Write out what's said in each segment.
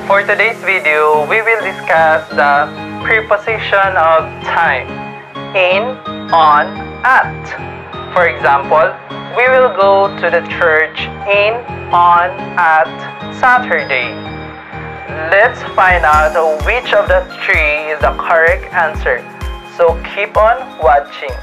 For today's video, we will discuss the preposition of time in, on, at. For example, we will go to the church in, on, at Saturday. Let's find out which of the three is the correct answer. So keep on watching.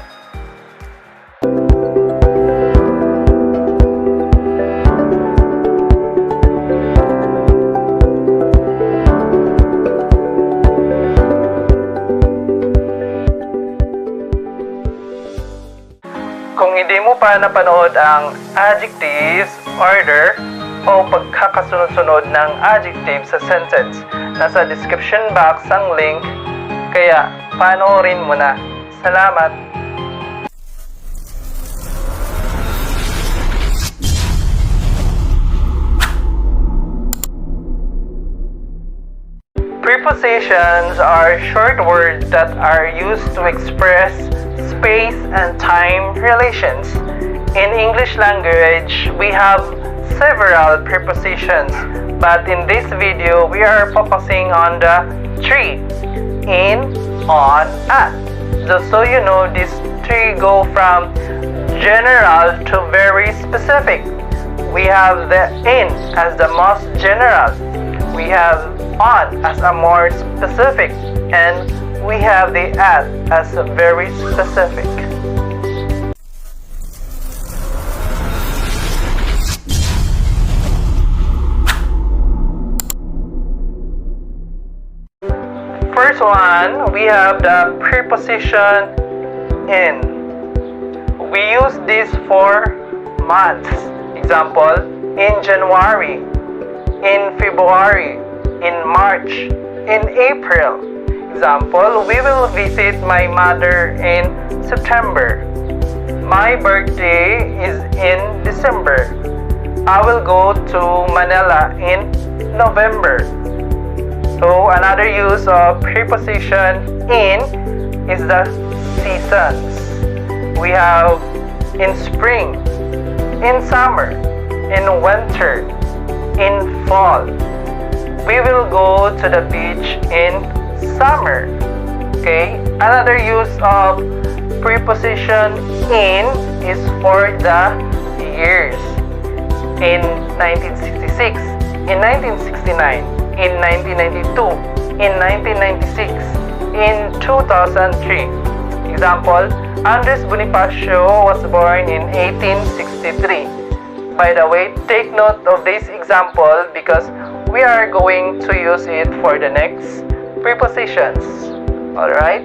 Kung hindi mo pa napanood ang adjectives, order, o pagkakasunod-sunod ng adjective sa sentence, nasa description box ang link, kaya panoorin mo na. Salamat! Prepositions are short words that are used to express space and time relations. In English language, we have several prepositions, but in this video, we are focusing on the three: in, on, at. Just so you know, these three go from general to very specific. We have the in as the most general. We have on as a more specific, and we have the at as a very specific. First one, we have the preposition in. We use this for months. Example, in January, in February, in March, in April. Example, we will visit my mother in September. My birthday is in December. I will go to Manila in November. So another use of preposition in is the seasons. We have in spring, in summer, in winter, in fall. We will go to the beach in summer. Okay, another use of preposition in is for the years. In 1966, in 1969, in 1992, in 1996, in 2003. Example, Andres Bonifacio was born in 1863. By the way, take note of this example because we are going to use it for the next prepositions. Alright?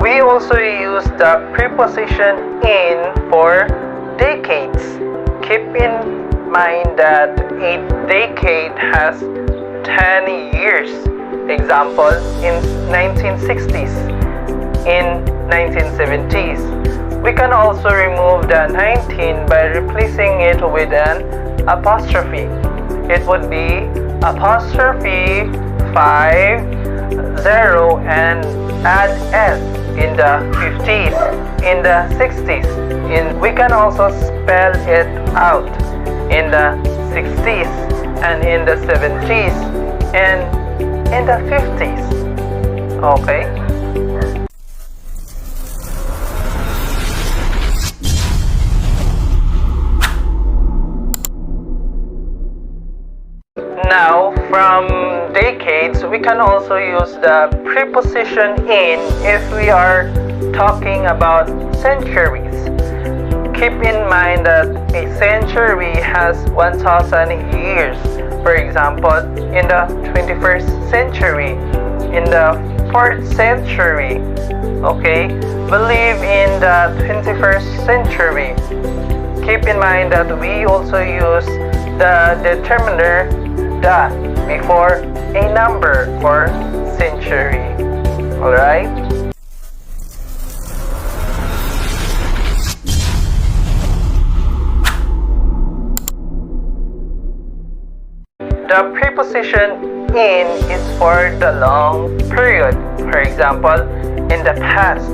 We also use the preposition in for decades. Keep in mind that a decade has 10 years. Example, in 1960s, in 1970s. We can also remove the 19 by replacing it with an apostrophe. It would be apostrophe 5, 0, and add S in the 50s, in the 60s. We can also spell it out in the 60s, and in the 70s, and in the 50s. Okay? Now, from decades, we can also use the preposition in if we are talking about centuries. Keep in mind that a century has 1,000 years. For example, in the 21st century, in the 4th century, okay? We live in the 21st century. Keep in mind that we also use the determiner the before a number or century. Alright? The preposition in is for the long period. For example, in the past,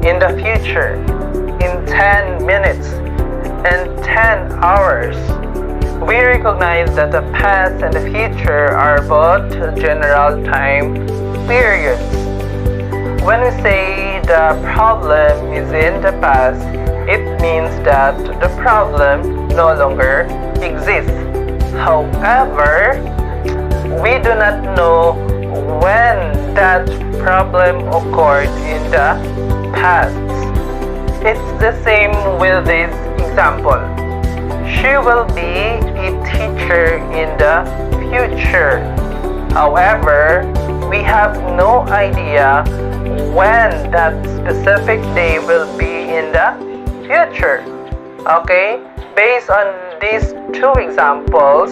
in the future, in 10 minutes, and 10 hours. We recognize that the past and the future are both general time periods. When we say the problem is in the past, it means that the problem no longer exists. However, we do not know when that problem occurred in the past. It's the same with this example. She will be a teacher in the future. However, we have no idea when that specific day will be in the future. Okay? Based on these two examples,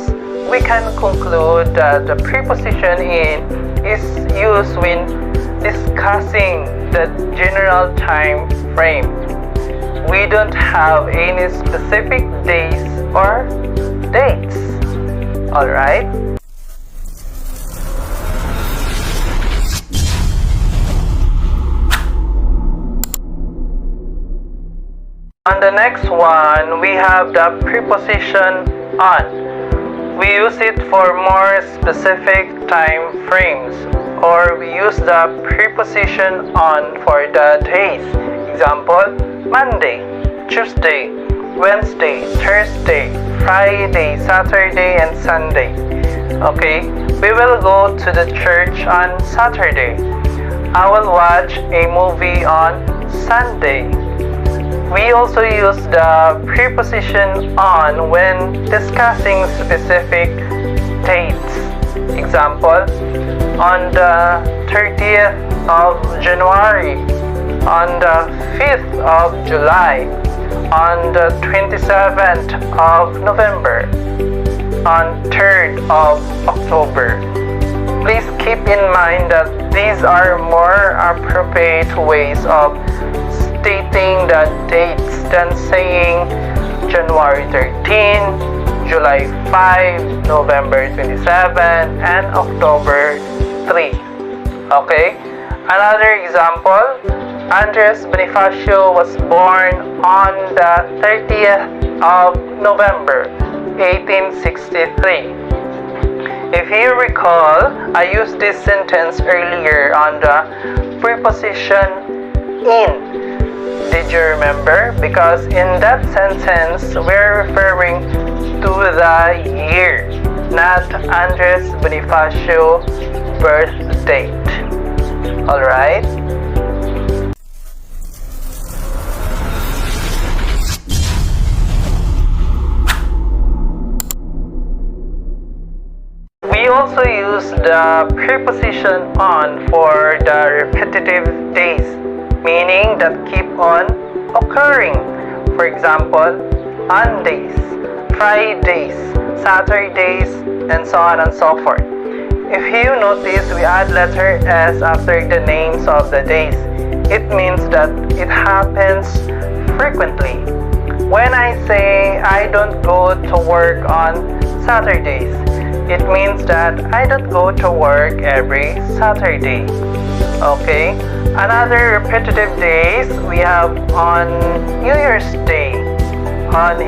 we can conclude that the preposition in is used when discussing the general time frame. We don't have any specific days or dates. Alright? On the next one, we have the preposition on. We use it for more specific time frames, or we use the preposition on for the days. Example, Monday, Tuesday, Wednesday, Thursday, Friday, Saturday, and Sunday. Okay, we will go to the church on Saturday. I will watch a movie on Sunday. We also use the preposition on when discussing specific dates. Example, on the 30th of January, on the 5th of July, on the 27th of November, on 3rd of October. Please keep in mind that these are more appropriate ways of stating the dates than saying January 13, July 5, November 27, and October 3. Okay? Another example, Andres Bonifacio was born on the 30th of November 1863. If you recall, I used this sentence earlier on the preposition in. Did you remember? Because in that sentence, we're referring to the year, not Andres Bonifacio birth date. Alright? We also use the preposition on for the repetitive days, meaning that keep on occurring. For example, Mondays, Fridays, Saturdays, and so on and so forth. If you notice, we add letter S after the names of the days. It means that it happens frequently. When I say I don't go to work on Saturdays, it means that I don't go to work every Saturday. Okay? Another repetitive days we have on New Year's Day, on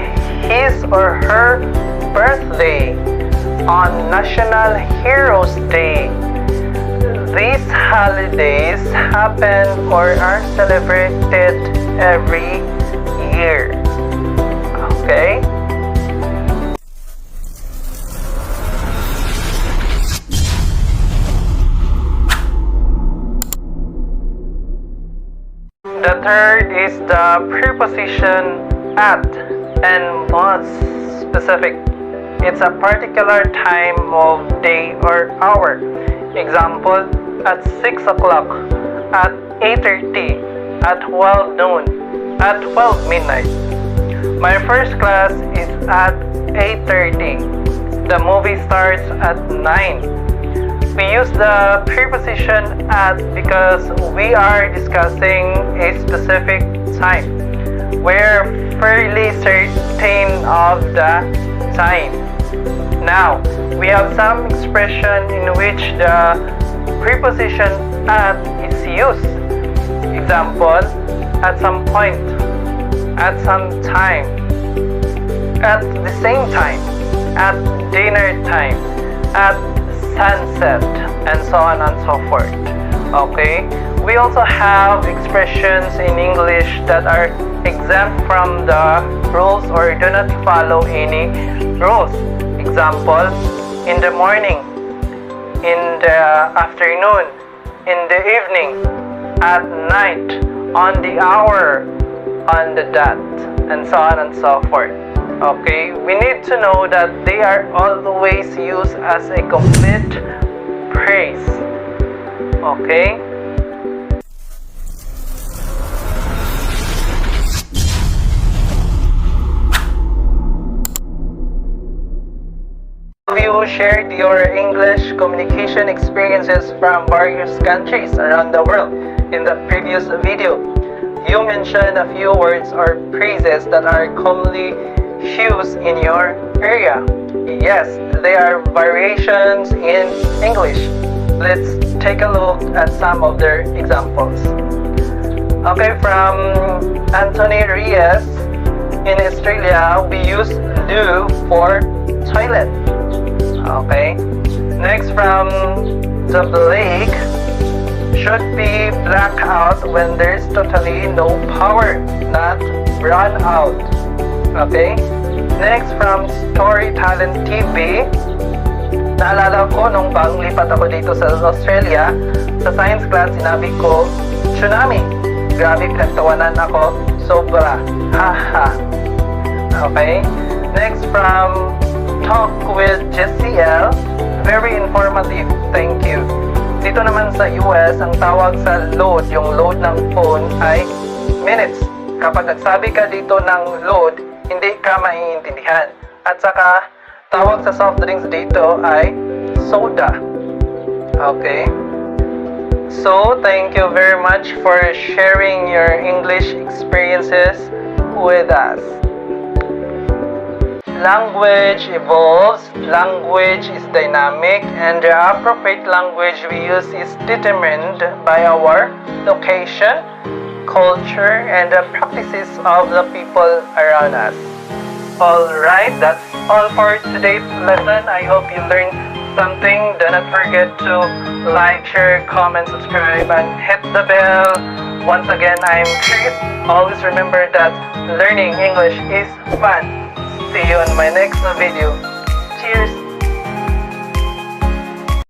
his or her birthday, on National Heroes Day. These holidays happen or are celebrated every year. Okay? The third is the preposition at, and most specific. It's a particular time of day or hour. Example, at 6 o'clock, at 8:30, at 12 noon, at 12 midnight. My first class is at 8:30. The movie starts at 9. We use the preposition at because we are discussing a specific time. We're fairly certain of the time. Now, we have some expression in which the preposition at is used. example, at some point, at some time, at the same time, at dinner time, at sunset, and so on and so forth. Okay? We also have expressions in English that are exempt from the rules or do not follow any rules. Example, in the morning, in the afternoon, in the evening, at night, on the hour, on the dot, and so on and so forth. Okay, we need to know that they are always used as a complete phrase. Okay? You shared your English communication experiences from various countries around the world in the previous video. You mentioned a few words or phrases that are commonly used in your area. Yes, they are variations in English. Let's take a look at some of their examples. Okay, from Anthony Reyes, in Australia, we use do for toilet. Okay. Next from the Blake, should be black out when there's totally no power, not run out. Okay. Next from Story Talent TV, naalala ko nung bagong lipat ako dito sa Australia, sa science class sinabi ko, tsunami. Grabe, pinagtawanan ako. Sobra. Haha. Okay. Next from Talk with Jessie L. Very informative. Thank you. Dito naman sa US, ang tawag sa load, yung load ng phone ay minutes. Kapag nagsabi ka dito ng load, hindi ka maiintindihan. At saka, tawag sa soft drinks dito ay soda. Okay? So, thank you very much for sharing your English experiences with us. Language evolves, language is dynamic, and the appropriate language we use is determined by our location, culture, and the practices of the people around us. Alright, that's all for today's lesson. I hope you learned something. Do not forget to like, share, comment, subscribe, and hit the bell. Once again, I'm Chris. Always remember that learning English is fun. See you in my next video. Cheers!